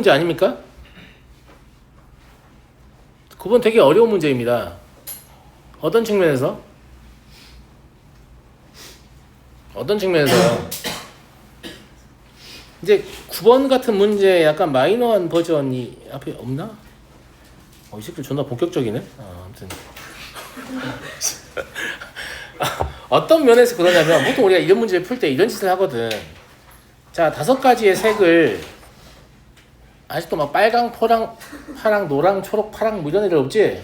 문제 아닙니까? 9번 되게 어려운 문제입니다. 어떤 측면에서? 어떤 측면에서요? 이제 9번 같은 문제 약간 마이너한 버전이 앞에 없나? 이 새끼 존나 본격적이네. 아무튼 어떤 면에서 그러냐면 보통 우리가 이런 문제를 풀 때 이런 짓을 하거든. 자, 5가지의 색을 아직도 막 빨강, 포랑, 파랑, 노랑, 초록, 파랑 뭐 이런 애들 없지?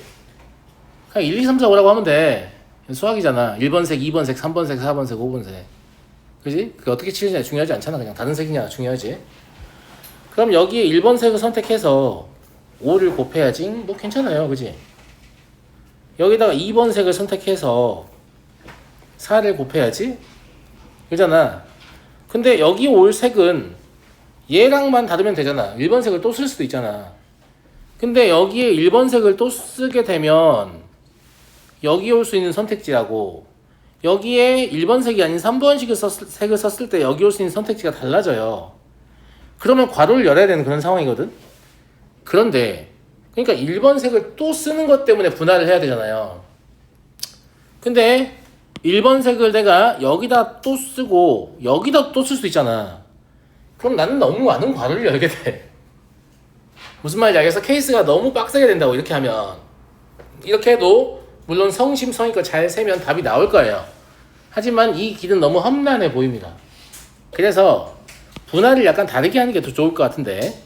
그냥 1, 2, 3, 4, 5라고 하면 돼. 수학이잖아. 1번색, 2번색, 3번색, 4번색, 5번색. 그지? 그게 어떻게 치느냐 중요하지 않잖아. 그냥 다른 색이냐 중요하지. 그럼 여기에 1번색을 선택해서 5를 곱해야지. 뭐 괜찮아요. 그지? 여기다가 2번색을 선택해서 4를 곱해야지. 그잖아. 근데 여기 올 색은 얘랑만 다르면 되잖아. 1번색을 또 쓸 수도 있잖아. 근데 여기에 1번색을 또 쓰게 되면 여기 올 수 있는 선택지하고 여기에 1번색이 아닌 3번식을 색을 썼을 때 여기 올 수 있는 선택지가 달라져요. 그러면 괄호를 열어야 되는 그런 상황이거든. 그런데 그러니까 1번색을 또 쓰는 것 때문에 분할을 해야 되잖아요. 근데 1번색을 내가 여기다 또 쓰고 여기다 또 쓸 수 있잖아. 그럼 나는 너무 많은 괄호를 열게 돼. 무슨 말인지 알겠어? 케이스가 너무 빡세게 된다고 이렇게 하면. 이렇게 해도 물론 성심성의껏 잘 세면 답이 나올 거예요. 하지만 이 길은 너무 험난해 보입니다. 그래서 분할을 약간 다르게 하는 게 더 좋을 것 같은데,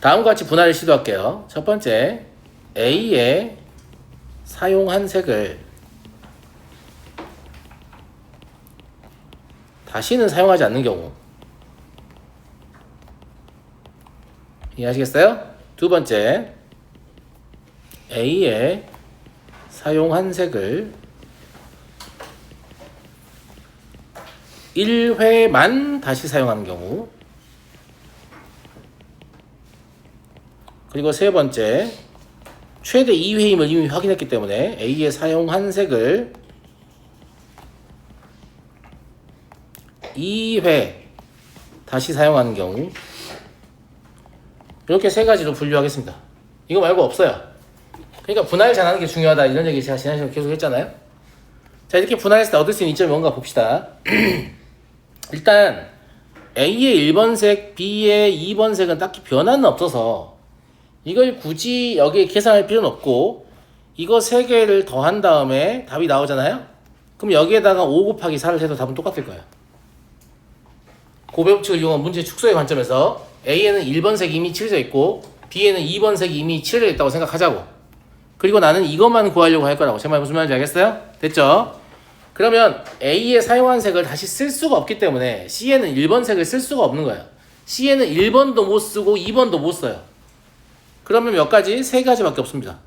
다음과 같이 분할을 시도할게요. 첫 번째, A에 사용한 색을 다시는 사용하지 않는 경우. 이해하시겠어요? 두 번째, A에 사용한 색을 1회만 다시 사용하는 경우. 그리고 세 번째, 최대 2회임을 이미 확인했기 때문에 A에 사용한 색을 2회 다시 사용하는 경우. 이렇게 세 가지로 분류하겠습니다. 이거 말고 없어요. 그러니까 분할 잘하는 게 중요하다 이런 얘기 제가 지난 시간에 계속 했잖아요. 자, 이렇게 분할했을 때 얻을 수 있는 이점이 뭔가 봅시다. 일단 A의 1번색, B의 2번색은 딱히 변화는 없어서 이걸 굳이 여기에 계산할 필요는 없고, 이거 3개를 더한 다음에 답이 나오잖아요. 그럼 여기에다가 5 곱하기 4를 해도 답은 똑같을 거예요. 고배법칙을 이용한 문제 축소의 관점에서 A에는 1번색이 이미 칠해져 있고 B에는 2번색이 이미 칠해져 있다고 생각하자고. 그리고 나는 이것만 구하려고 할 거라고. 제 말 무슨 말인지 알겠어요? 됐죠? 그러면 A에 사용한 색을 다시 쓸 수가 없기 때문에 C에는 1번색을 쓸 수가 없는 거예요. C에는 1번도 못 쓰고 2번도 못 써요. 그러면 몇 가지? 3가지밖에 없습니다.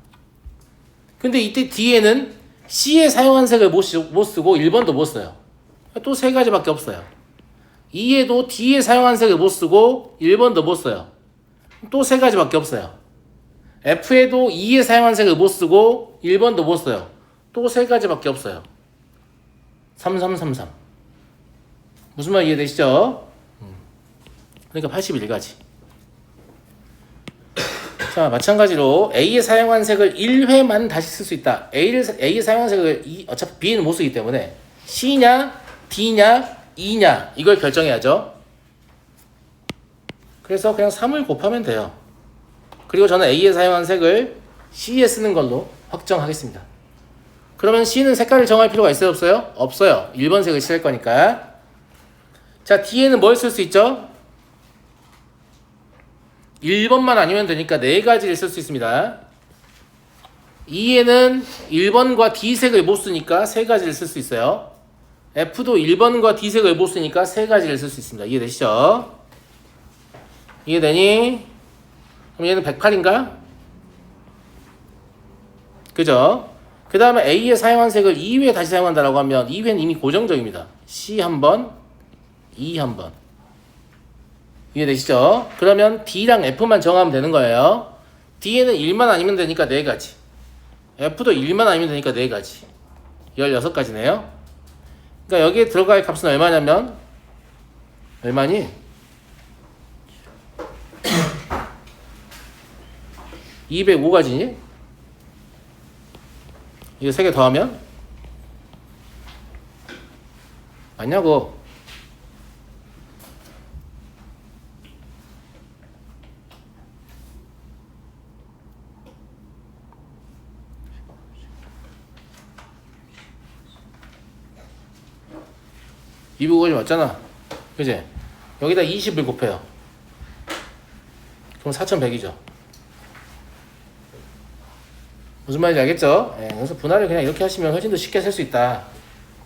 근데 이때 D에는 C에 사용한 색을 못 쓰고 1번도 못 써요. 또 3가지밖에 없어요. E에도 D에 사용한 색을 못 쓰고 1번도 못 써요. 또 3가지밖에 없어요. F에도 E에 사용한 색을 못 쓰고 1번도 못 써요. 또 3가지밖에 없어요. 3333. 무슨 말 이해되시죠? 그러니까 81가지. 자, 마찬가지로 A에 사용한 색을 1회만 다시 쓸 수 있다. A에 사용한 색을 어차피 B는 못 쓰기 때문에 C냐, D냐, E냐 이걸 결정해야죠. 그래서 그냥 3을 곱하면 돼요. 그리고 저는 A에 사용한 색을 C에 쓰는 걸로 확정하겠습니다. 그러면 C는 색깔을 정할 필요가 있어요? 없어요? 없어요. 1번 색을 칠할 거니까. 자, D에는 뭘 쓸 수 있죠? 1번만 아니면 되니까 4가지를 쓸 수 있습니다. E에는 1번과 D색을 못 쓰니까 3가지를 쓸 수 있어요. F도 1번과 D색을 못 쓰니까 3가지를 쓸 수 있습니다. 이해되시죠? 이해되니? 그럼 얘는 108인가? 그죠? 그 다음에 A에 사용한 색을 2회 다시 사용한다라고 하면 2회는 이미 고정적입니다. C 한 번, E 한 번. 이해되시죠? 그러면 D랑 F만 정하면 되는 거예요. D에는 1만 아니면 되니까 4가지. F도 1만 아니면 되니까 4가지. 16가지네요. 그러니까 여기에 들어갈 값은 얼마냐면 얼마니? 205가지니? 이거 3개 더하면? 맞냐고? 이부고지 맞잖아. 그지? 여기다 20을 곱해요. 그럼 4100이죠. 무슨 말인지 알겠죠? 예, 그래서 분할을 그냥 이렇게 하시면 훨씬 더 쉽게 셀 수 있다.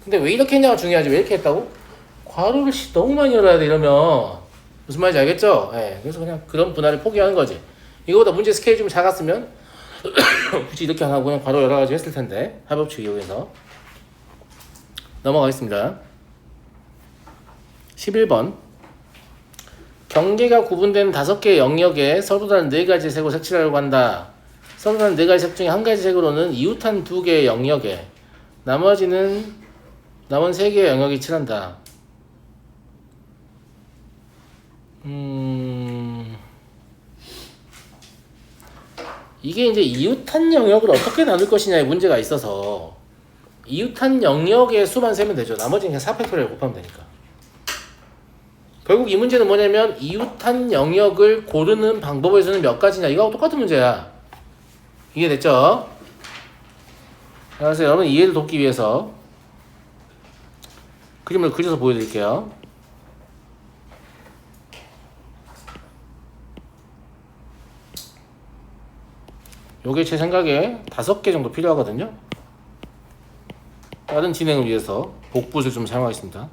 근데 왜 이렇게 했냐가 중요하지. 왜 이렇게 했다고? 괄호를 너무 많이 열어야 돼 이러면. 무슨 말인지 알겠죠? 예, 그래서 그냥 그런 분할을 포기하는 거지. 이거보다 문제 스케일이 좀 작았으면 굳이 이렇게 안 하고 그냥 괄호 열어가지고 했을 텐데. 합법칙 이용해서. 넘어가겠습니다. 11번. 경계가 구분된 5개의 영역에 서로 다른 4가지 색으로 색칠하려고 한다. 서로 다른 4가지 색 중에 한 가지 색으로는 이웃한 2개의 영역에 남은 3개의 영역이 칠한다. 이게 이제 이웃한 영역을 어떻게 나눌 것이냐의 문제가 있어서 이웃한 영역의 수만 세면 되죠. 나머지는 그냥 4팩토리얼 곱하면 되니까. 결국 이 문제는 뭐냐면 이웃한 영역을 고르는 방법에서는 몇 가지냐 이거하고 똑같은 문제야. 이해됐죠? 그래서 여러분 이해를 돕기 위해서 그림을 그려서 보여드릴게요. 요게 제 생각에 5개 정도 필요하거든요. 다른 진행을 위해서 복붙을 좀 사용하겠습니다.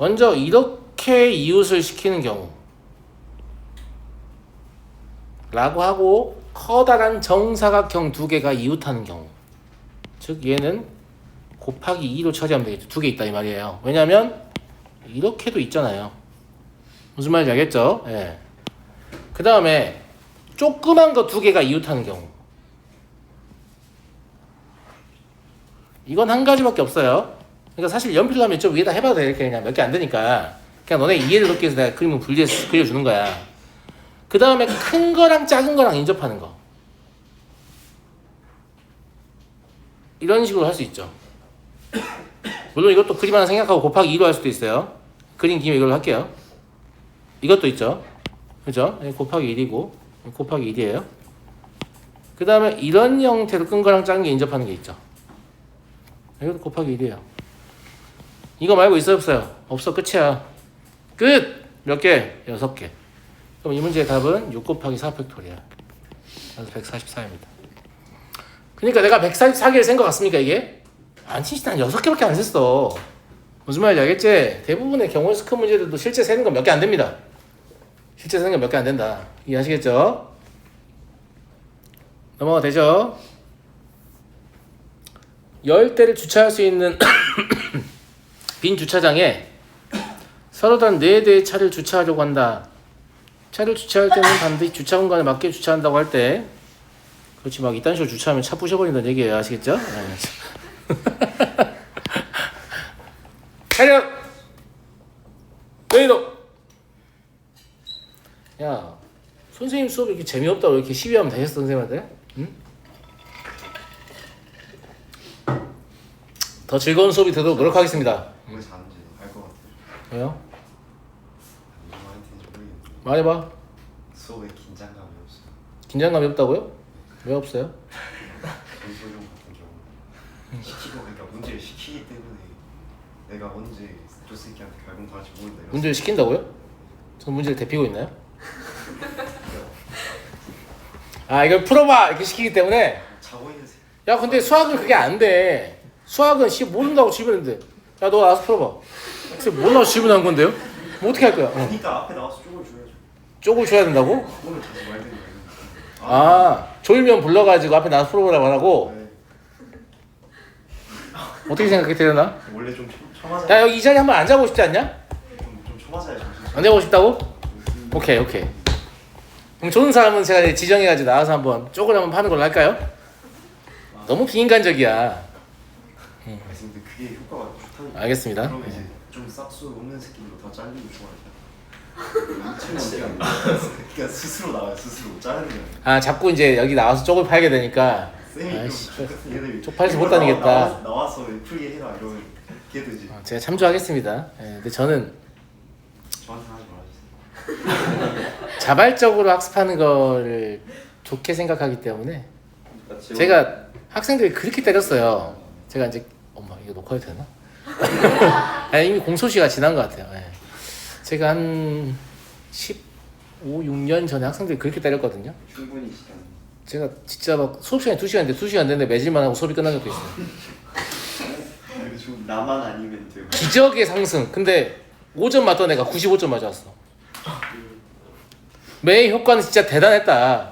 먼저 이렇게 이웃을 시키는 경우 라고 하고 커다란 정사각형 2개가 이웃하는 경우, 즉 얘는 곱하기 2로 처리하면 되겠죠. 2개 있다 이 말이에요. 왜냐면 이렇게도 있잖아요. 무슨 말인지 알겠죠? 예. 그 다음에 조그만 거 2개가 이웃하는 경우, 이건 한 가지밖에 없어요. 그러니까 사실 연필로 하면 좀 위에다 해봐도 돼. 이렇게 그냥 몇 개 안 되니까 그냥 너네 이해를 돕기 위해서 내가 그림을 그려주는 거야. 그 다음에 큰 거랑 작은 거랑 인접하는 거, 이런 식으로 할 수 있죠. 물론 이것도 그림 하나 생략하고 곱하기 2로 할 수도 있어요. 그린 김에 이걸로 할게요. 이것도 있죠. 그죠? 곱하기 1이고 곱하기 1이에요. 그 다음에 이런 형태로 큰 거랑 작은 게 인접하는 게 있죠. 이것도 곱하기 1이에요. 이거 말고 있어요 없어요? 없어. 끝이야. 끝! 몇 개? 6개. 그럼 이 문제의 답은 6 곱하기 4 팩토리얼. 그래서 144입니다. 그러니까 내가 144개를 센 것 같습니까 이게? 안 진짜 한 6개밖에 안 셌어. 무슨 말인지 알겠지? 대부분의 경우에서 큰 문제들도 실제 세는 건 몇 개 안 됩니다. 실제 세는 건 몇 개 안 된다. 이해하시겠죠? 넘어가 되죠? 10대를 주차할 수 있는 빈 주차장에 서로 다른 4대의 차를 주차하려고 한다. 차를 주차할 때는 반드시 주차 공간에 맞게 주차한다고 할 때, 그렇지 막 이딴 식으로 주차하면 차 부셔버린다는 얘기예요. 아시겠죠? 네. 차렷! 레이더! 야, 선생님 수업이 이렇게 재미없다고 이렇게 시비하면 되겠어 선생님한테? 응? 더 즐거운 수업이 되도록 노력하겠습니다. 왜 자는지 알 것 같아요. 왜요? 무슨 말인지 모르겠는데 말해봐. 수업에 긴장감이 없어요. 긴장감이 없다고요? 왜 없어요? 전소용 같은 경우 시키고, 그러니까 문제를 시키기 때문에 내가 언제 저 새끼한테 갈굼 당할지 모른다. 이런 문제를 시킨다고요? 전 문제를 대피고 있나요? 아 이걸 풀어봐 이렇게 시키기 때문에. 자고 있는 새끼. 야 근데 수학은 그게 안 돼. 수학은 모른다고 질문했는데 야 너 나와서 풀어봐. 지금 몰라서 질문한 건데요? 뭐 어떻게 할 거야? 그러니까 앞에 나와서 쪽을 줘야죠. 쪽을 줘야 된다고? 오늘 다시 말든지. 아 졸면 불러가지고 앞에 나와서 풀어보라고 하라고? 네. 어떻게 생각해 태연아? 원래 좀 처맞아. 야 여기 이 자리에 한번 앉아보고 싶지 않냐? 좀 처맞아야 정신. 앉아보고 싶다고? 오케이 그럼 좋은 사람은 제가 이제 지정해가지고 나와서 한번 쪽을 한번 파는 걸로 할까요? 너무 비인간적이야. 말씀 근데 그게 효과가 좋다니까. 알겠습니다. 그럼 이제 좀 싹수 없는 새끼들로 다 잘리고 좋아해. 그러니까 스스로 나와요. 스스로 자르는 거야. 아 자꾸 이제 여기 나와서 쪽을 팔게 되니까 쌤이 아이씨, 좀 같은 애들이 쪽팔려서 못 다니겠다. 나와서 풀게 해라 이러면 걔들지. 제가 참조하겠습니다. 예, 근데 저는 저한테 하지 말아주세요. 자발적으로 학습하는 거를 좋게 생각하기 때문에 제가 학생들이 그렇게 때렸어요. 제가 이제 엄마 이거 녹화해도 되나? 아니, 이미 공소시가 지난 것 같아요. 예. 제가 한 15, 6년 전에 학생들이 그렇게 때렸거든요. 충분히 시간. 제가 진짜 막 수업 시간이 2시간인데 2시간 됐는데 매질만 하고 수업이 끝난 적도 있어요. 나만 아니면 되고. 기적의 상승. 근데 5점 맞던 애가 95점 맞았어. 매의 효과는 진짜 대단했다.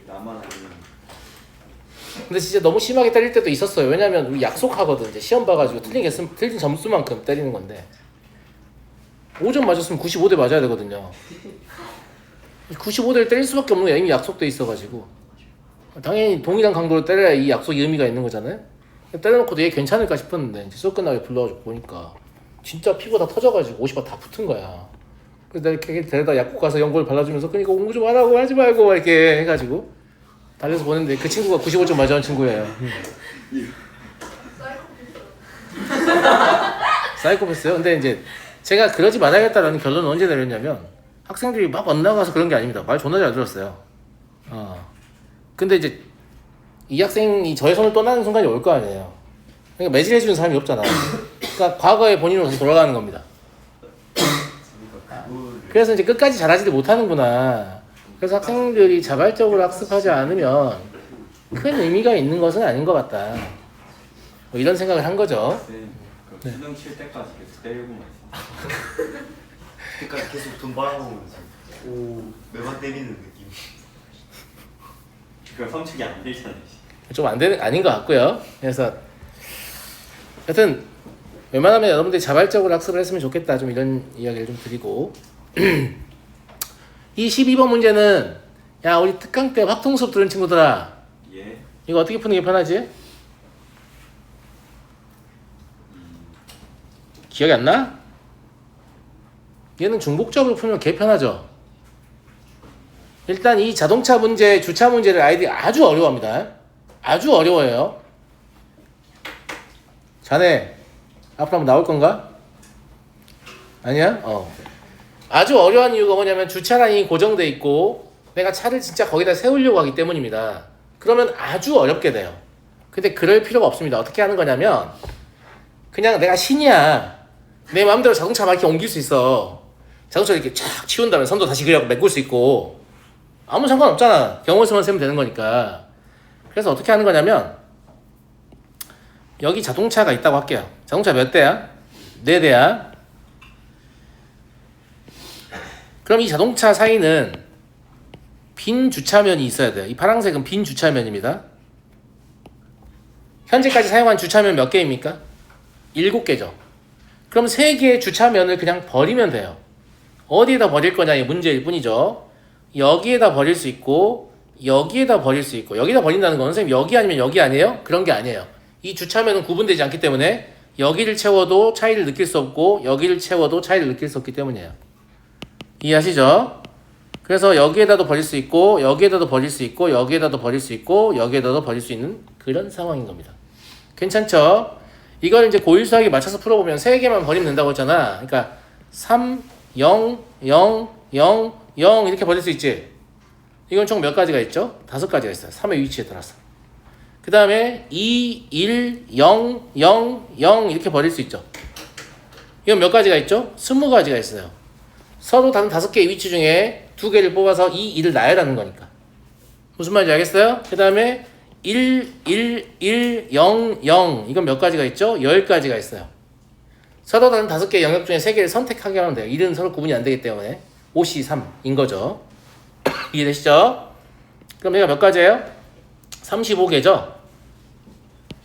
나만 아니면. 근데 진짜 너무 심하게 때릴 때도 있었어요. 왜냐면 우리 약속하거든. 이제 시험 봐가지고 틀린 점수만큼 때리는 건데 5점 맞았으면 95대 맞아야 되거든요. 95대를 때릴 수밖에 없는 게 이미 약속돼 있어가지고 당연히 동일한 강도로 때려야 이 약속이 의미가 있는 거잖아요. 때려놓고도 얘 괜찮을까 싶었는데 이제 수업 끝나고 불러가지고 보니까 진짜 피부 다 터져가지고 50바 다 붙은 거야. 그래서 내가 이렇게 데려다 약국 가서 연고를 발라주면서 그러니까 공부 좀 하라고 하지 말고 이렇게 해가지고 달려서 보는데 그 친구가 95점 맞아온 친구예요. 사이코패스요? 근데 이제 제가 그러지 말아야겠다라는 결론은 언제 내렸냐면 학생들이 막 엇나가서 그런 게 아닙니다. 말 존나 잘 들었어요. 근데 이제 이 학생이 저의 손을 떠나는 순간이 올 거 아니에요. 그러니까 매질해주는 사람이 없잖아. 그러니까 과거의 본인으로 다시 돌아가는 겁니다. 그래서 이제 끝까지 잘하지도 못하는구나. 그래서 학생들이 자발적으로 학습하지 않으면 큰 의미가 있는 것은 아닌 것 같다. 뭐 이런 생각을 한 거죠. 그 수능 칠 때까지 계속 때리고만 있어. 그때까지 계속 돈 빨아먹으면서 매번 때리는 느낌. 그럼 성적이 안 되잖아. 좀 안 되는 아닌 것 같고요. 그래서 하여튼 웬만하면 여러분들이 자발적으로 학습을 했으면 좋겠다. 좀 이런 이야기를 좀 드리고 이 12번 문제는 야 우리 특강 때 확통 수업 들은 친구들아 예. 이거 어떻게 푸는 게 편하지? 기억이 안 나? 얘는 중복적으로 풀면 개 편하죠. 일단 이 자동차 문제, 주차 문제를 아이들이 아주 어려워합니다. 아주 어려워요. 자네 앞으로 한번 나올 건가? 아니야? 아주 어려운 이유가 뭐냐면 주차라인이 고정돼 있고 내가 차를 진짜 거기다 세우려고 하기 때문입니다. 그러면 아주 어렵게 돼요. 근데 그럴 필요가 없습니다. 어떻게 하는 거냐면 그냥 내가 신이야. 내 마음대로 자동차 막 이렇게 옮길 수 있어. 자동차 이렇게 쫙 치운 다음에 선도 다시 그려고 메꿀 수 있고 아무 상관없잖아. 경호수만 세면 되는 거니까. 그래서 어떻게 하는 거냐면 여기 자동차가 있다고 할게요. 자동차 몇 대야? 4대야. 그럼 이 자동차 사이는 빈 주차면이 있어야 돼요. 이 파란색은 빈 주차면입니다. 현재까지 사용한 주차면 몇 개입니까? 7개죠. 그럼 3개의 주차면을 그냥 버리면 돼요. 어디에다 버릴 거냐의 문제일 뿐이죠. 여기에다 버릴 수 있고 여기에다 버릴 수 있고 여기다 버린다는 건 선생님 여기 아니면 여기 아니에요? 그런 게 아니에요. 이 주차면은 구분되지 않기 때문에 여기를 채워도 차이를 느낄 수 없고 여기를 채워도 차이를 느낄 수 없기 때문이에요. 이해하시죠? 그래서 여기에다도 버릴 수 있고 여기에다도 버릴 수 있고 여기에다도 버릴 수 있고 여기에다도 버릴 수 있는 그런 상황인 겁니다. 괜찮죠? 이걸 이제 고1 수학에 맞춰서 풀어보면 3개만 버리면 된다고 했잖아. 그러니까 3, 0, 0, 0, 0 이렇게 버릴 수 있지. 이건 총 몇 가지가 있죠? 5가지가 있어요. 3의 위치에 따라서. 그 다음에 2, 1, 0, 0, 0 이렇게 버릴 수 있죠. 이건 몇 가지가 있죠? 20가지가 있어요. 서로 다른 5개의 위치 중에 2개를 뽑아서 2, 1을 나열하는 거니까. 무슨 말인지 알겠어요? 그 다음에 1, 1, 1, 0, 0 이건 몇 가지가 있죠? 10가지가 있어요. 서로 다른 5개의 영역 중에 3개를 선택하게 하면 돼요. 1은 서로 구분이 안 되기 때문에 5C 3인 거죠. 이해되시죠? 그럼 얘가 몇 가지예요? 35개죠?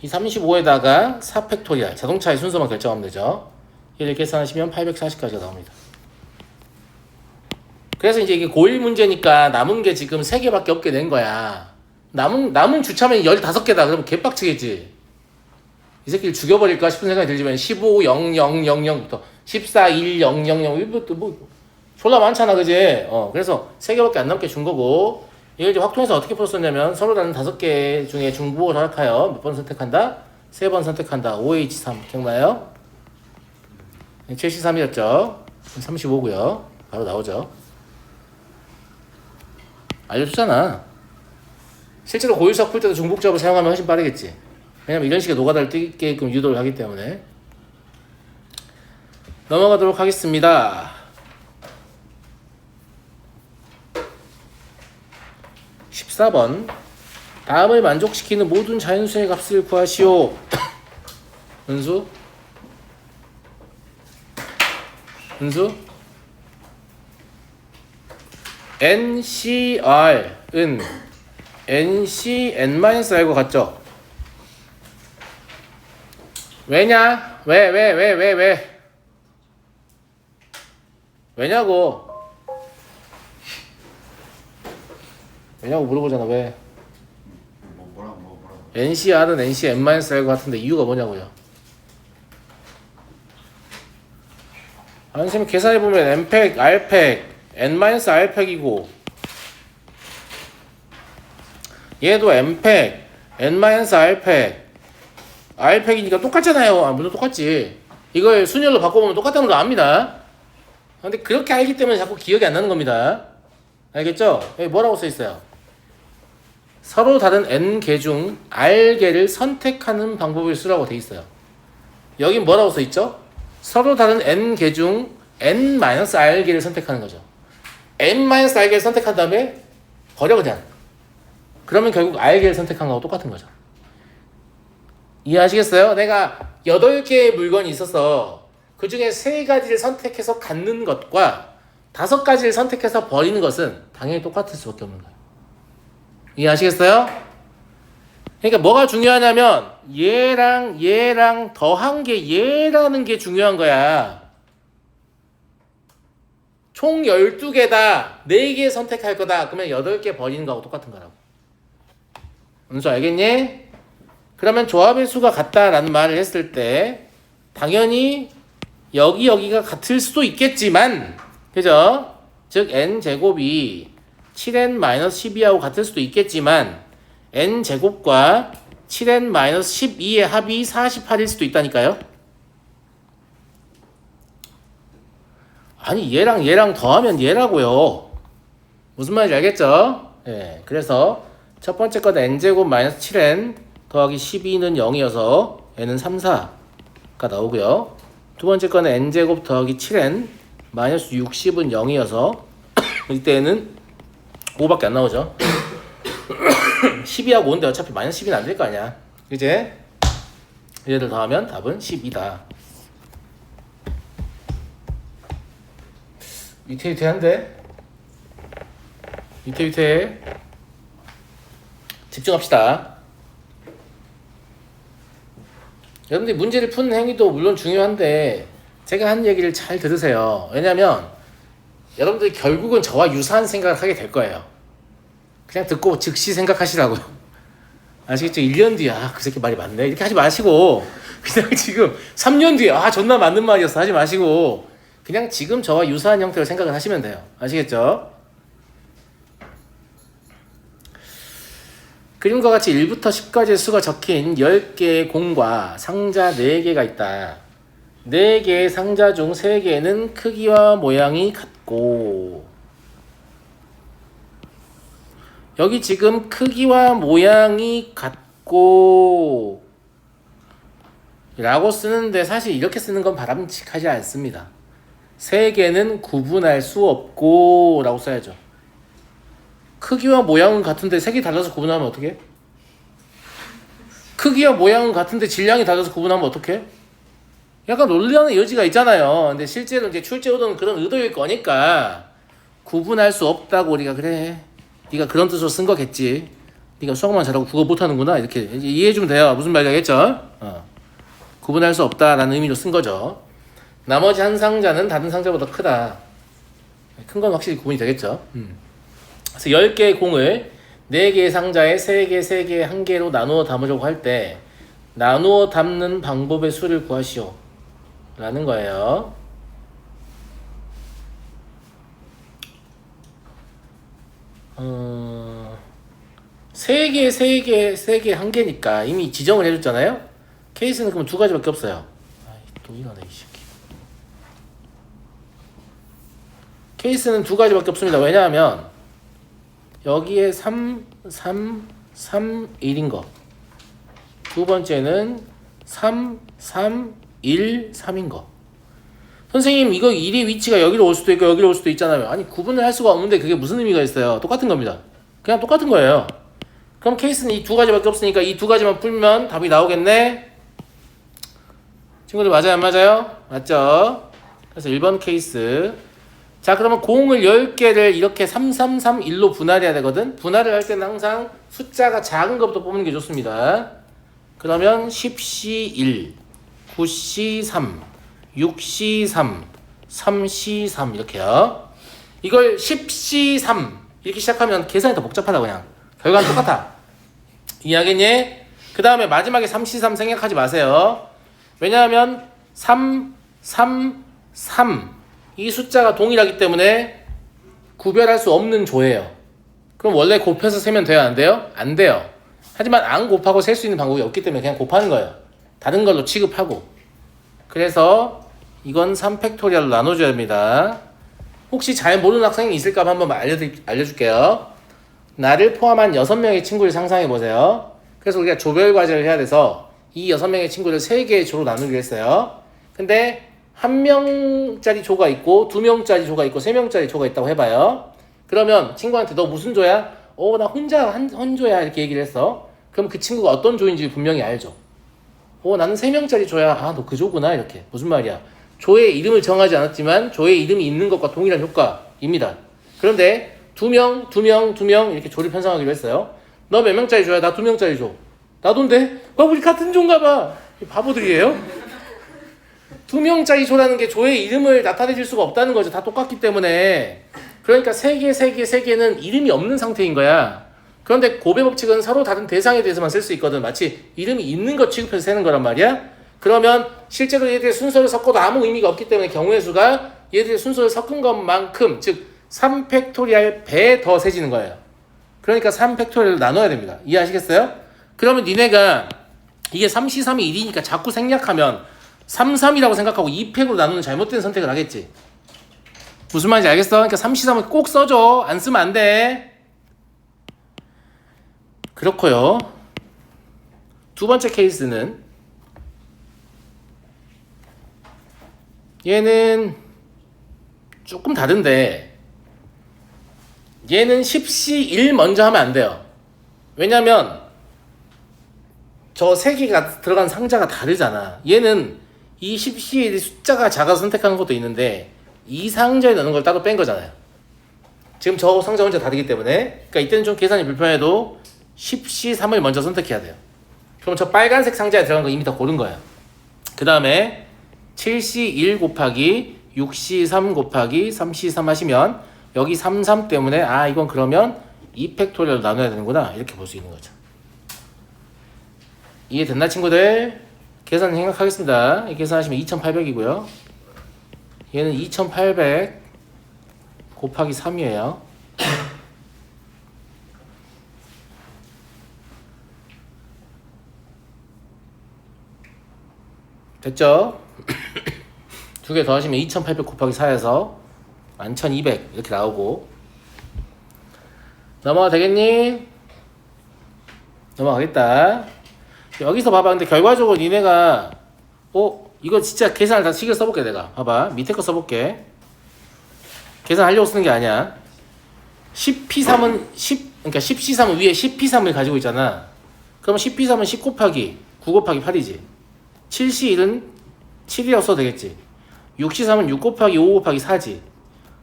이 35에다가 4팩토리얼 자동차의 순서만 결정하면 되죠. 얘를 계산하시면 840가지가 나옵니다. 그래서 이제 이게 고1 문제니까 남은 게 지금 3개밖에 없게 된 거야. 남은 주차면이 15개다. 그러면 개빡치겠지. 이 새끼를 죽여버릴까 싶은 생각이 들지만 15, 0, 0, 0, 0부터 14, 1, 0, 0, 0 이것도 뭐 졸라 많잖아, 그지? 그래서 3개밖에 안 남게 준 거고 이걸 이제 확통해서 어떻게 풀었었냐면 서로 다른 5개 중에 중부호 생각하여 몇 번 선택한다? 3번 선택한다. OH3 기억나요? 73이었죠? 35고요. 바로 나오죠. 알려줬잖아. 실제로 고유수학 풀 때도 중복잡을 사용하면 훨씬 빠르겠지. 왜냐면 이런 식의 노가다를 띄게끔 유도를 하기 때문에. 넘어가도록 하겠습니다. 14번 다음을 만족시키는 모든 자연수의 값을 구하시오. 은수? 은수? NCR은 NC(n-r과 같죠? 왜냐? 왜? 왜냐고? 왜냐고 물어보잖아. 왜? 뭐라고? NCR은 NC(n-r과 같은데 이유가 뭐냐고요? 선생님 계산해보면 N팩, R팩, N-R팩이고 얘도 N팩, N-R팩, R팩이니까 똑같잖아요. 물론 똑같지. 이걸 순열로 바꿔보면 똑같다는 거 압니다. 근데 그렇게 알기 때문에 자꾸 기억이 안 나는 겁니다. 알겠죠? 여기 뭐라고 써있어요? 서로 다른 N개 중 R개를 선택하는 방법을 쓰라고 돼 있어요. 여긴 뭐라고 써있죠? 서로 다른 N개 중 N-R개를 선택하는 거죠. N-R개를 선택한 다음에 버려 그냥. 그러면 결국 R개를 선택한 거하고 똑같은 거죠. 이해하시겠어요? 내가 8개의 물건이 있어서 그 중에 3가지를 선택해서 갖는 것과 5가지를 선택해서 버리는 것은 당연히 똑같을 수밖에 없는 거예요. 이해하시겠어요? 그러니까 뭐가 중요하냐면 얘랑 더한 게 얘라는 게 중요한 거야. 총 12개다. 4개 선택할 거다. 그러면 8개 버리는 거하고 똑같은 거라고. 은수 알겠니? 그러면 조합의 수가 같다라는 말을 했을 때 당연히 여기가 같을 수도 있겠지만 그죠? 즉 n제곱이 7n-12하고 같을 수도 있겠지만 n제곱과 7n-12의 합이 48일 수도 있다니까요. 아니 얘랑 더하면 얘라고요. 무슨 말인지 알겠죠? 예, 그래서 첫 번째 거는 n제곱 마이너스 7n 더하기 12는 0이어서 n은 3, 4가 나오고요. 두 번째 거는 n제곱 더하기 7n 마이너스 60은 0이어서 이때는 5밖에 안 나오죠. 12하고 5인데 어차피 마이너스 10은 안 될 거 아니야. 이제 얘를 더하면 답은 12다. 위태위태한데? 위태위태. 집중합시다. 여러분들이 문제를 푸는 행위도 물론 중요한데 제가 하는 얘기를 잘 들으세요. 왜냐면 여러분들이 결국은 저와 유사한 생각을 하게 될 거예요. 그냥 듣고 즉시 생각하시라고요. 아시겠죠? 1년 뒤에 그 새끼 말이 맞네 이렇게 하지 마시고 그냥 지금 3년 뒤에 존나 맞는 말이었어 하지 마시고 그냥 지금 저와 유사한 형태로 생각을 하시면 돼요. 아시겠죠? 그림과 같이 1부터 10까지의 수가 적힌 10개의 공과 상자 4개가 있다. 4개의 상자 중 3개는 크기와 모양이 같고 여기 지금 크기와 모양이 같고 라고 쓰는데 사실 이렇게 쓰는 건 바람직하지 않습니다. 3개는 구분할 수 없고 라고 써야죠. 크기와 모양은 같은데 색이 달라서 구분하면 어떡해? 크기와 모양은 같은데 질량이 달라서 구분하면 어떡해? 약간 논리하는 여지가 있잖아요. 근데 실제로 이제 출제오도는 그런 의도일 거니까 구분할 수 없다고 우리가 그래. 네가 그런 뜻으로 쓴 거겠지. 네가 수학만 잘하고 국어 못하는구나. 이렇게 이해해주면 돼요. 무슨 말인지 알겠죠? 구분할 수 없다라는 의미로 쓴 거죠. 나머지 한 상자는 다른 상자보다 크다. 큰 건 확실히 구분이 되겠죠. 그래서 10개의 공을 4개의 상자에 3개, 3개, 1개로 나누어 담으려고 할 때 나누어 담는 방법의 수를 구하시오 라는 거예요. 세 개, 한 개니까 이미 지정을 해줬잖아요. 케이스는 그럼 두 가지밖에 없어요. 아이, 또 이러네 이 새끼. 케이스는 두 가지밖에 없습니다. 왜냐하면 여기에 3, 3, 3, 1인 거. 두 번째는 3, 3, 1, 3인 거. 선생님 이거 1의 위치가 여기로 올 수도 있고 여기로 올 수도 있잖아요. 아니 구분을 할 수가 없는데 그게 무슨 의미가 있어요? 똑같은 겁니다. 그냥 똑같은 거예요. 그럼 케이스는 이 두 가지밖에 없으니까 이 두 가지만 풀면 답이 나오겠네. 친구들 맞아요 안 맞아요? 맞죠? 그래서 1번 케이스. 자 그러면 공을 10개를 이렇게 3, 3, 3, 1로 분할해야 되거든. 분할을 할 때는 항상 숫자가 작은 것부터 뽑는 게 좋습니다. 그러면 10C 1, 9C 3, 6C 3, 3C 3 이렇게요. 이걸 10C 3 이렇게 시작하면 계산이 더 복잡하다. 그냥 결과는 똑같아. 이해하겠니? 그 다음에 마지막에 3C 3 생각하지 마세요. 왜냐하면 3, 3, 3 이 숫자가 동일하기 때문에 구별할 수 없는 조예요. 그럼 원래 곱해서 세면 돼요? 안 돼요? 안 돼요. 하지만 안 곱하고 셀 수 있는 방법이 없기 때문에 그냥 곱하는 거예요. 다른 걸로 취급하고. 그래서 이건 3팩토리얼로 나눠줘야 됩니다. 혹시 잘 모르는 학생이 있을까 봐 한번 알려줄게요. 나를 포함한 6명의 친구를 상상해보세요. 그래서 우리가 조별 과제를 해야 돼서 이 6명의 친구를 3개의 조로 나누기로 했어요. 근데 1명짜리 조가 있고 2명짜리 조가 있고 3명짜리 조가 있다고 해봐요. 그러면 친구한테 너 무슨 조야? 나 혼자 한 조야 이렇게 얘기를 했어. 그럼 그 친구가 어떤 조인지 분명히 알죠. 나는 3명짜리 조야. 너 그 조구나 이렇게. 무슨 말이야? 조의 이름을 정하지 않았지만 조의 이름이 있는 것과 동일한 효과입니다. 그런데 2명 이렇게 조를 편성하기로 했어요. 너 몇 명짜리 조야? 나 2명짜리 조. 나도인데? 우리 같은 조인가 봐. 바보들이에요? 2명짜리 조라는 게 조의 이름을 나타내 줄 수가 없다는 거죠. 다 똑같기 때문에. 그러니까 3개는 이름이 없는 상태인 거야. 그런데 고배 법칙은 서로 다른 대상에 대해서만 쓸 수 있거든. 마치 이름이 있는 것 취급해서 세는 거란 말이야. 그러면 실제로 얘들의 순서를 섞어도 아무 의미가 없기 때문에 경우의 수가 얘들의 순서를 섞은 것만큼, 즉 3팩토리얼 배 더 세지는 거예요. 그러니까 3팩토리얼을 나눠야 됩니다. 이해하시겠어요? 그러면 니네가 이게 3C3이 1이니까 자꾸 생략하면 3, 3이라고 생각하고 2팩으로 나누는 잘못된 선택을 하겠지. 무슨 말인지 알겠어? 그러니까 3C3을 꼭 써줘. 안 쓰면 안 돼. 그렇고요. 두 번째 케이스는 얘는 조금 다른데 얘는 10C1 먼저 하면 안 돼요. 왜냐면 저 3개가 들어간 상자가 다르잖아. 얘는 이 10C의 숫자가 작아서 선택하는 것도 있는데 이 상자에 넣는 걸 따로 뺀 거잖아요. 지금 저 상자 혼자 다르기 때문에. 그러니까 이때는 좀 계산이 불편해도 10C3을 먼저 선택해야 돼요. 그럼 저 빨간색 상자에 들어간 거 이미 다 고른 거예요. 그 다음에 7C1 곱하기 6C3 곱하기 3C3 하시면 여기 3, 3 때문에 이건 그러면 2팩토리얼로 나눠야 되는구나 이렇게 볼 수 있는 거죠. 이해됐나 친구들? 계산 생각하겠습니다. 계산하시면 2800이고요. 얘는 2800 곱하기 3이에요. 됐죠? 두 개 더하시면 2800 곱하기 4에서 11200 이렇게 나오고. 넘어가 되겠니? 넘어가겠다. 여기서 봐봐. 근데 결과적으로 니네가 이거 진짜 계산을 다 시계 써볼게. 내가 봐봐. 밑에 거 써볼게. 계산하려고 쓰는 게 아니야. 10P3은 10, 그러니까 10C3은 위에 10P3을 가지고 있잖아. 그럼 10P3은 10 곱하기 9 곱하기 8이지. 7C1은 7이라고 써도 되겠지. 6C3은 6 곱하기 5 곱하기 4지.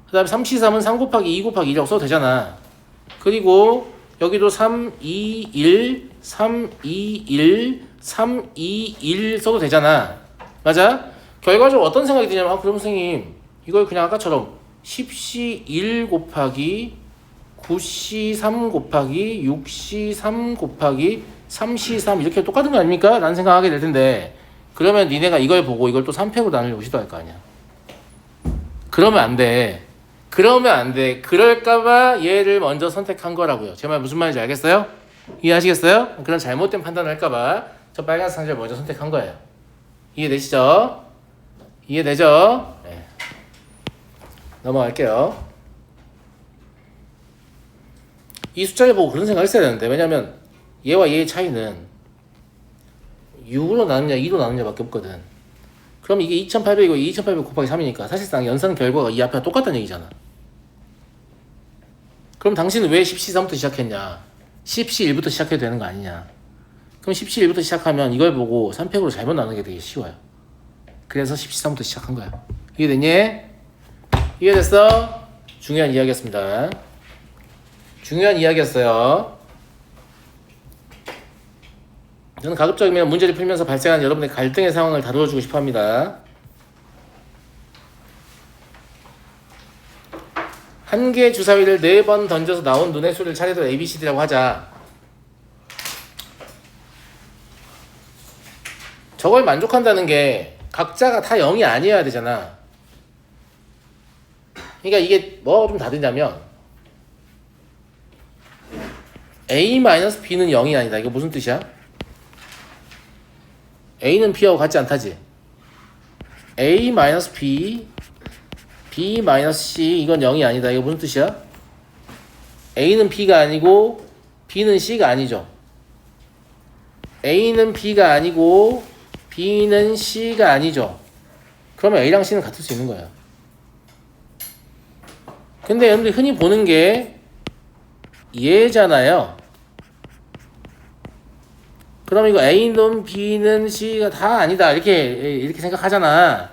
그 다음에 3C3은 3 곱하기 2 곱하기 2라고 써도 되잖아. 그리고 여기도 3, 2, 1, 3, 2, 1, 3, 2, 1 써도 되잖아. 맞아? 결과적으로 어떤 생각이 드냐면 그럼 선생님 이걸 그냥 아까처럼 10C1 곱하기 9C3 곱하기 6C3 곱하기 3C3 이렇게 똑같은 거 아닙니까? 라는 생각하게 될 텐데 그러면 니네가 이걸 보고 이걸 또 3팩으로 나누려고 시도할 거 아니야. 그러면 안 돼. 그러면 안 돼. 그럴까봐 얘를 먼저 선택한 거라고요. 제 말 무슨 말인지 알겠어요? 이해하시겠어요? 그런 잘못된 판단을 할까봐 저 빨간 상자를 먼저 선택한 거예요. 이해되시죠? 이해되죠? 네. 넘어갈게요. 이 숫자를 보고 그런 생각을 했어야 되는데 왜냐면 얘와 얘의 차이는 6으로 나누냐 2로 나누냐 밖에 없거든. 그럼 이게 2800이고 2800 곱하기 3이니까 사실상 연산 결과가 이 앞에 똑같다는 얘기잖아. 그럼 당신은 왜 10C3부터 시작했냐? 10C1부터 시작해도 되는 거 아니냐? 그럼 10C1부터 시작하면 이걸 보고 3팩으로 잘못 나누게 되게 쉬워요. 그래서 10C3부터 시작한 거야. 이해됐니? 이해됐어? 중요한 이야기였습니다. 중요한 이야기였어요. 저는 가급적이면 문제를 풀면서 발생한 여러분의 갈등의 상황을 다루어주고 싶어 합니다. 한 개의 주사위를 4번 던져서 나온 눈의 수를 차례대로 ABCD라고 하자. 저걸 만족한다는 게 각자가 다 0이 아니어야 되잖아. 그러니까 이게 뭐가 좀 다르냐면 A-B는 0이 아니다. 이거 무슨 뜻이야? A는 B하고 같지 않다지. A-B, B-C 이건 0이 아니다. 이거 무슨 뜻이야? A는 B가 아니고 B는 C가 아니죠. A는 B가 아니고 B는 C가 아니죠. 그러면 A랑 C는 같을 수 있는 거야. 근데 여러분들이 흔히 보는 게 얘잖아요. 그럼 이거 A는 B는 C가 다 아니다 이렇게 생각하잖아.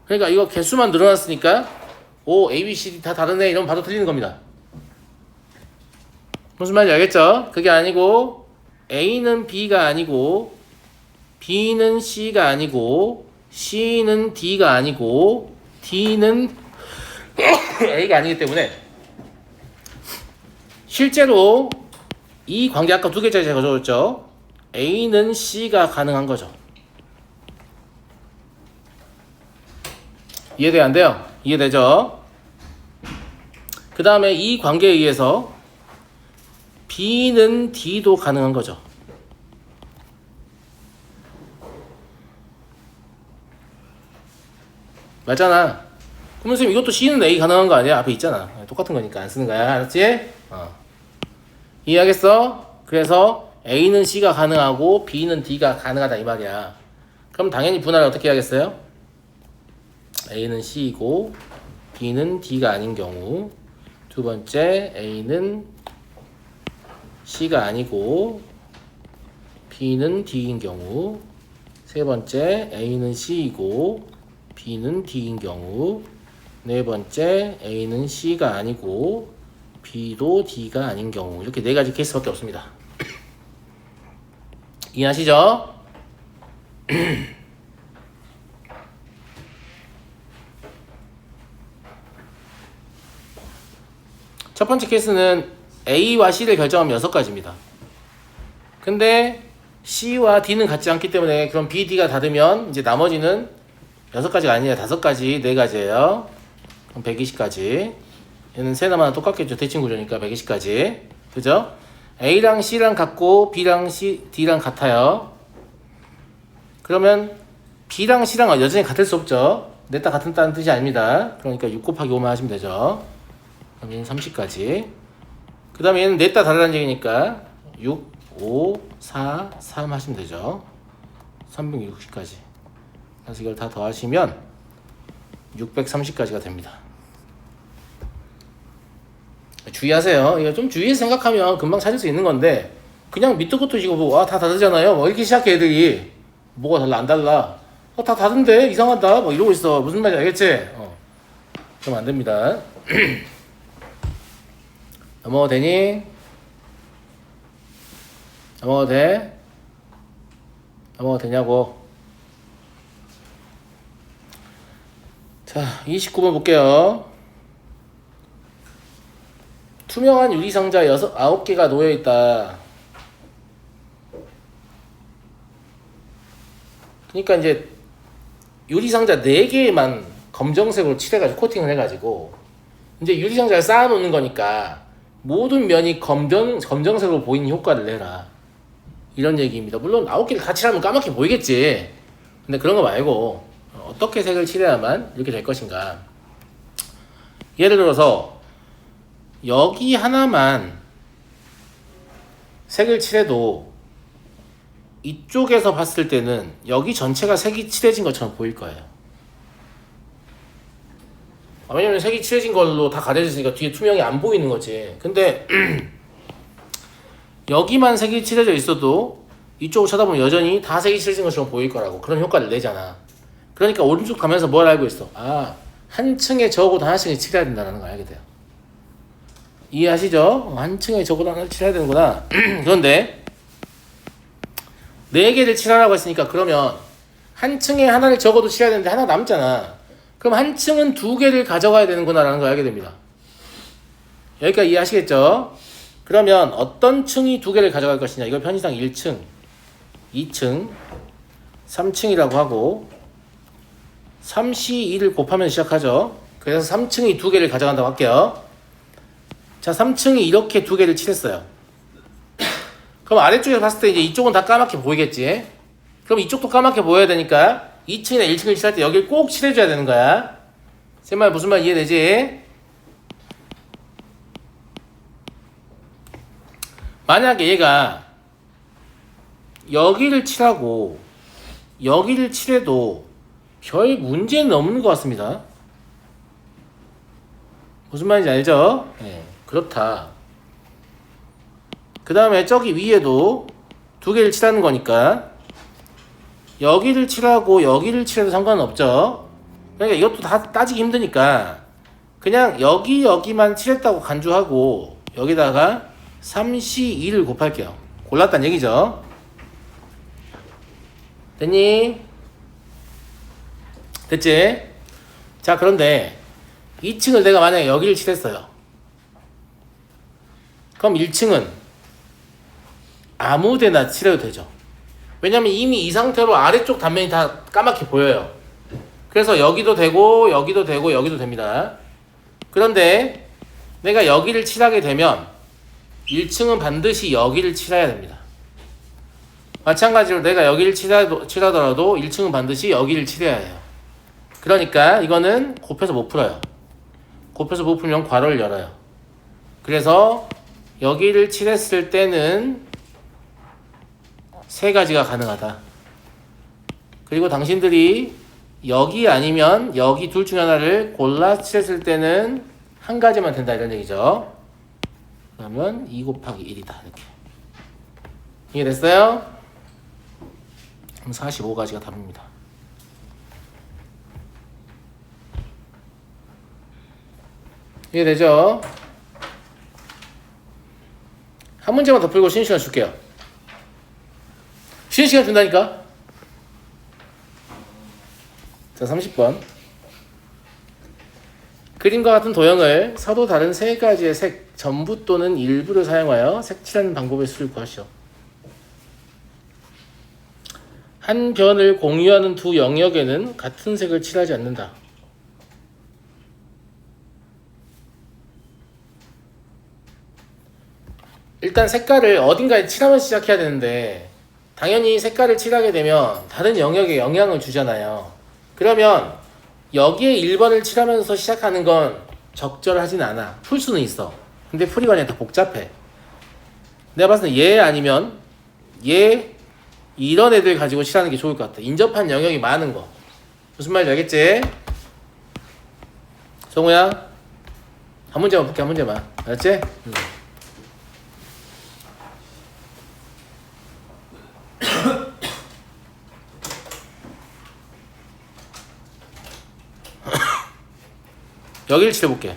그러니까 이거 개수만 늘어났으니까 O, A, B, C, D 다 다르네 이러면 바로 틀리는 겁니다. 무슨 말인지 알겠죠? 그게 아니고 A는 B가 아니고 B는 C가 아니고 C는 D가 아니고 D는 A가 아니기 때문에 실제로 이 관계 아까 두 개짜리 제가 적었죠. A는 C가 가능한 거죠. 이해돼요? 안 돼요? 이해되죠? 그 다음에 이 관계에 의해서 B는 D도 가능한 거죠. 맞잖아. 그러면 선생님 이것도 C는 A 가능한 거 아니야? 앞에 있잖아. 똑같은 거니까 안 쓰는 거야. 알았지? 이해하겠어? 그래서 A는 C가 가능하고 B는 D가 가능하다 이 말이야. 그럼 당연히 분할을 어떻게 해야겠어요? A는 C이고 B는 D가 아닌 경우, 두 번째 A는 C가 아니고 B는 D인 경우, 세 번째 A는 C이고 B는 D인 경우, 네 번째 A는 C가 아니고 B도 D가 아닌 경우. 이렇게 네 가지 케이스밖에 없습니다. 이해하시죠? 첫 번째 케이스는 A와 C를 결정하면 6가지입니다. 근데 C와 D는 같지 않기 때문에 그럼 B, D가 다르면 이제 나머지는 6가지가 아니라 5가지, 4가지예요. 그럼 120가지. 얘는 세 나마나 똑같겠죠. 대칭 구조니까 120가지. 그죠? A랑 C랑 같고 B랑 D랑 같아요. 그러면 B랑 C랑 여전히 같을 수 없죠. 넷 다 같다는 뜻이 아닙니다. 그러니까 6 곱하기 5만 하시면 되죠. 그럼 얘는 30까지. 그 다음에 얘는 넷 다 다르다는 얘기니까 6, 5, 4, 3 하시면 되죠. 360까지. 그래서 이걸 다 더하시면 630까지가 됩니다. 주의하세요. 이거 좀 주의해서 생각하면 금방 찾을 수 있는 건데 그냥 밑도 끝도 지고 보고 아 다 다르잖아요. 뭐 이렇게 시작해 애들이. 뭐가 달라 안 달라. 다 다른데 이상하다. 뭐 이러고 있어. 무슨 말인지 알겠지? 그러면 안 됩니다. 넘어가도 되니? 넘어가도 돼? 넘어가도 되냐고. 자, 29번 볼게요. 투명한 유리상자 9개가 놓여있다. 그러니까 이제 유리상자 4개만 검정색으로 칠해가지고 코팅을 해가지고 이제 유리상자를 쌓아놓는 거니까 모든 면이 검정색으로 보이는 효과를 내라, 이런 얘기입니다. 물론 9개를 다 칠하면 까맣게 보이겠지. 근데 그런 거 말고 어떻게 색을 칠해야만 이렇게 될 것인가. 예를 들어서 여기 하나만 색을 칠해도 이쪽에서 봤을 때는 여기 전체가 색이 칠해진 것처럼 보일 거예요. 왜냐면 색이 칠해진 걸로 다 가려졌으니까 뒤에 투명이 안 보이는 거지. 근데 여기만 색이 칠해져 있어도 이쪽을 쳐다보면 여전히 다 색이 칠해진 것처럼 보일 거라고, 그런 효과를 내잖아. 그러니까 오른쪽 가면서 뭘 알고 있어? 한 층에 적어도 하나씩은 칠해야 된다는 걸 알게 돼요. 이해하시죠? 한 층에 적어도 하나를 칠해야 되는구나. 그런데 4개를 칠하라고 했으니까 그러면 한 층에 하나를 적어도 칠해야 되는데 하나 남잖아. 그럼 한 층은 2개를 가져가야 되는구나 라는 걸 알게 됩니다. 여기까지 이해하시겠죠? 그러면 어떤 층이 2개를 가져갈 것이냐, 이걸 편의상 1층, 2층, 3층이라고 하고 3C 2를 곱하면 시작하죠. 그래서 3층이 2개를 가져간다고 할게요. 자, 3층이 이렇게 2개를 칠했어요. 그럼 아래쪽에서 봤을 때 이제 이쪽은 다 까맣게 보이겠지. 그럼 이쪽도 까맣게 보여야 되니까 2층이나 1층을 칠할 때 여기를 꼭 칠해줘야 되는 거야. 제 말 무슨 말 이해되지? 만약에 얘가 여기를 칠하고 여기를 칠해도 별 문제는 없는 것 같습니다. 무슨 말인지 알죠? 네, 그렇다. 그 다음에 저기 위에도 2개를 칠하는 거니까 여기를 칠하고 여기를 칠해도 상관은 없죠. 그러니까 이것도 다 따지기 힘드니까 그냥 여기만 칠했다고 간주하고 여기다가 3C2를 곱할게요. 골랐단 얘기죠. 됐니? 됐지? 자, 그런데 2층을 내가 만약에 여기를 칠했어요. 그럼 1층은 아무데나 칠해도 되죠. 왜냐면 이미 이 상태로 아래쪽 단면이 다 까맣게 보여요. 그래서 여기도 되고 여기도 되고 여기도 됩니다. 그런데 내가 여기를 칠하게 되면 1층은 반드시 여기를 칠해야 됩니다. 마찬가지로 내가 여기를 칠하더라도 1층은 반드시 여기를 칠해야 해요. 그러니까 이거는 곱해서 못 풀어요. 곱해서 못 풀면 괄호를 열어요. 그래서 여기를 칠했을 때는 3가지가 가능하다. 그리고 당신들이 여기 아니면 여기 둘 중 하나를 골라 칠했을 때는 1가지만 된다, 이런 얘기죠. 그러면 2 곱하기 1이다, 이렇게. 이해됐어요? 그럼 45가지가 답입니다. 이해되죠? 한 문제만 더 풀고 쉬는 시간 줄게요. 쉬는 시간 준다니까? 자, 30번. 그림과 같은 도형을 서로 다른 3가지의 색 전부 또는 일부를 사용하여 색칠하는 방법의 수를 구하시오. 한 변을 공유하는 두 영역에는 같은 색을 칠하지 않는다. 일단 색깔을 어딘가에 칠하면서 시작해야 되는데 당연히 색깔을 칠하게 되면 다른 영역에 영향을 주잖아요. 그러면 여기에 1번을 칠하면서 시작하는 건 적절하진 않아. 풀 수는 있어. 근데 풀이가 아니라 더 복잡해. 내가 봤을 때 얘 아니면 얘 이런 애들 가지고 칠하는 게 좋을 것 같아. 인접한 영역이 많은 거. 무슨 말인지 알겠지? 성우야, 한 문제만 볼게. 한 문제만. 알았지? 여기를 칠해볼게.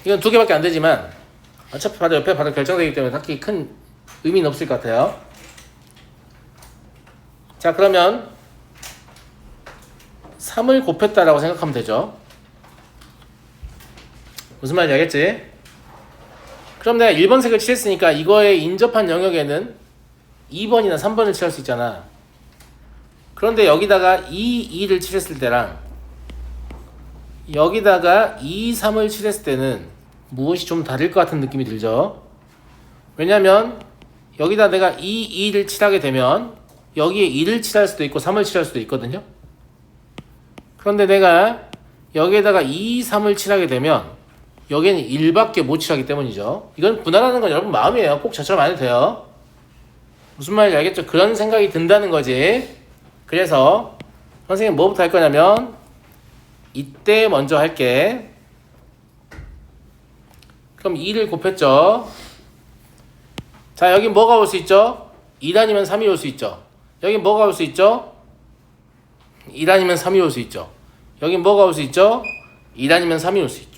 이건 2개밖에 안 되지만 어차피 바로 옆에 바로 결정되기 때문에 딱히 큰 의미는 없을 것 같아요. 자, 그러면 3을 곱했다라고 생각하면 되죠. 무슨 말인지 알겠지? 그럼 내가 1번 색을 칠했으니까 이거에 인접한 영역에는 2번이나 3번을 칠할 수 있잖아. 그런데 여기다가 2, 2를 칠했을 때랑 여기다가 2, 3을 칠했을 때는 무엇이 좀 다를 것 같은 느낌이 들죠. 왜냐면 여기다 내가 2, 2를 칠하게 되면 여기에 2를 칠할 수도 있고 3을 칠할 수도 있거든요. 그런데 내가 여기에다가 2, 3을 칠하게 되면 여기에는 1밖에 못 칠하기 때문이죠. 이건 분할하는 건 여러분 마음이에요. 꼭 저처럼 안 해도 돼요. 무슨 말인지 알겠죠? 그런 생각이 든다는 거지. 그래서 선생님 뭐부터 할 거냐면 이때 먼저 할게. 그럼 2를 곱했죠. 자, 여기 뭐가 올 수 있죠? 2단이면 3이 올 수 있죠. 여기 뭐가 올 수 있죠? 2단이면 3이 올 수 있죠. 여기 뭐가 올 수 있죠? 2단이면 3이 올 수 있죠.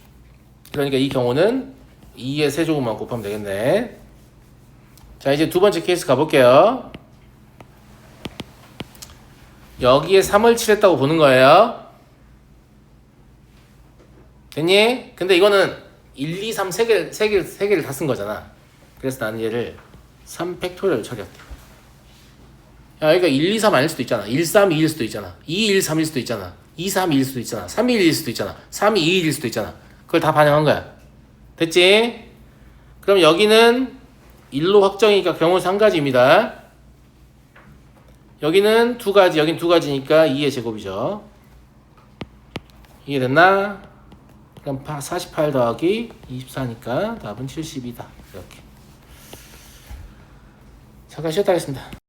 그러니까 이 경우는 2의 세조금만 곱하면 되겠네. 자, 이제 두 번째 케이스 가볼게요. 여기에 3을 칠했다고 보는 거예요. 됐니? 근데 이거는 1, 2, 3 세 개를 다 쓴 거잖아. 그래서 나는 얘를 3팩토리얼 처리할게. 야, 여기가 1, 2, 3 아닐 수도 있잖아. 1, 3, 2일 수도 있잖아. 2, 1, 3일 수도 있잖아. 2, 3, 2일 수도 있잖아. 3, 1일 수도 있잖아. 3, 2, 1일 수도 있잖아. 그걸 다 반영한 거야. 됐지? 그럼 여기는 1로 확정이니까 경우수 한 가지입니다. 여기는 두 가지, 여긴 두 가지니까 2의 제곱이죠. 이해됐나? 그럼 48 더하기 24니까 답은 70이다. 이렇게. 잠깐 쉬었다 하겠습니다.